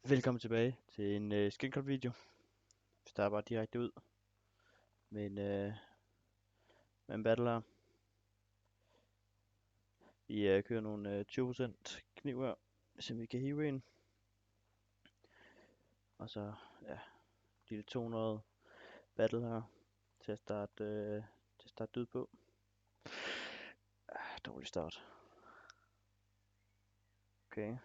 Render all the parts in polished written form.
Velkommen tilbage til en screenshot video. Vi starter bare direkte ud med en battle her. Vi kører nogle 20% kniv her, så vi kan hive en. Og så ja, lille 200 battle her til at starte død på. Dårlig start. Okay.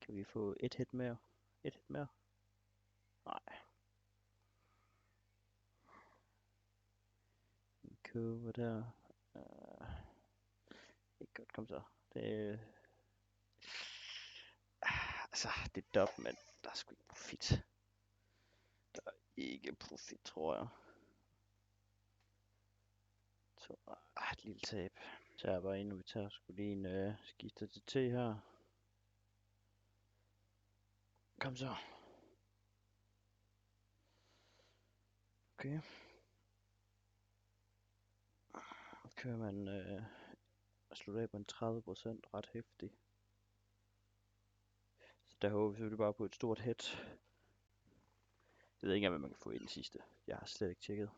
Kan vi få et hit mere? Et hit mere? Nej. En cover der. Ikke godt, kom så. Det altså, det er dub, men der er sgu ikke profit. Der er ikke profit, tror jeg. Så, et lille tab. Så jeg bare ind, og vi tager sgu lige en skifter til T her. Kom så. Okay. Kører man slutter af på en 30% ret hæftig. Så der håber vi selvfølgelig bare på et stort hit. Jeg ved ikke engang, hvad man kan få i den sidste. Jeg har slet ikke tjekket.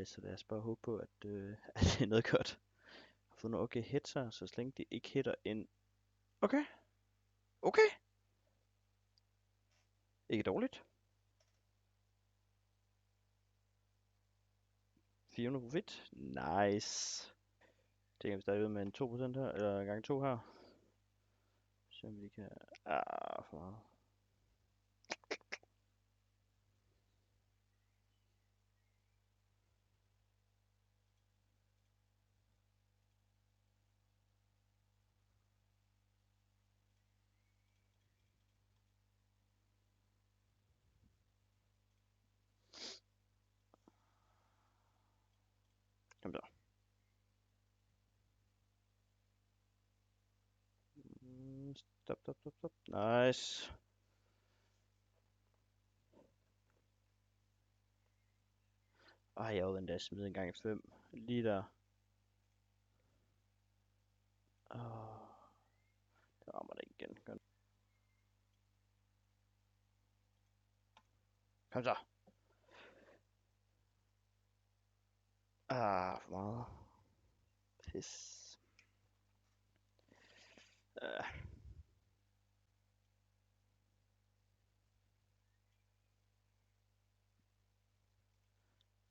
Så lad os bare håbe på, at det er noget godt. Jeg har fået nogle okay hits her, så længe de ikke hitter ind. Okay. Okay. Ikke dårligt. 400 profit. Nice. Det kan vi starte ud med en 2% her, eller gang 2 her. Så vi kan... for meget. Kom så. Stop. Nice. Jeg var endda smidt en gang i 5. Lige der. Der rammer det igen. Kom så. For meget. Pis.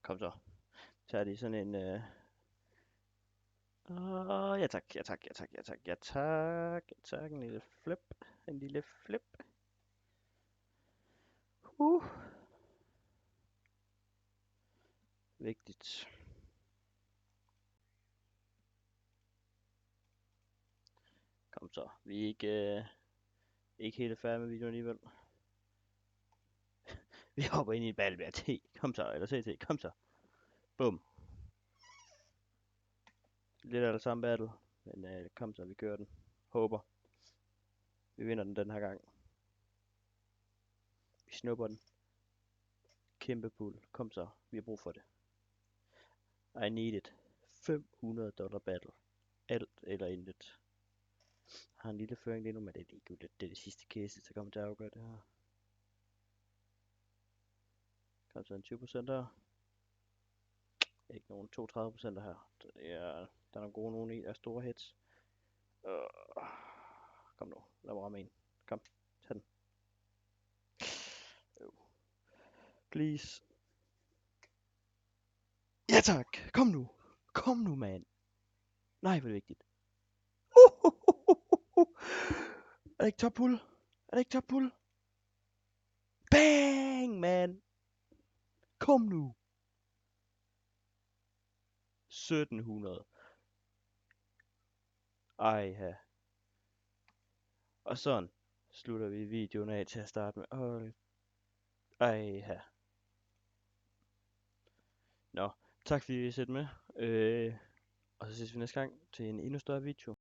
Kom så. Tager de sådan en... ja tak. En lille flip. Vigtigt. Kom så. Vi er ikke helt færdige med videoen alligevel. Vi hopper ind i et battle med T. Kom så. Eller CT. Kom så. Bum. Lidt af det samme battle. Men kom så. Vi kører den. Håber. Vi vinder den her gang. Vi snupper den. Kæmpe pull. Kom så. Vi har brug for det. I need it. $500 battle. Alt eller intet. Har en lille føring lige nu, men det er ligegyldigt. Det er det sidste case, så kommer til at afgøre det her. Kom så en 20% der. Ikke nogen 32% her. Der er nogle gode nogen i. Der er store hits. Kom nu. Lad mig ramme en. Kom. Tag den. Please. Ja tak. Kom nu, mand. Nej, hvor er det vigtigt. Er det ikke top pull? Bang, man. Kom nu. 1700. Ja. Og sådan slutter vi videoen af til at starte med. Ja. Nå, tak fordi I har set med. Og så ses vi næste gang til en endnu større video.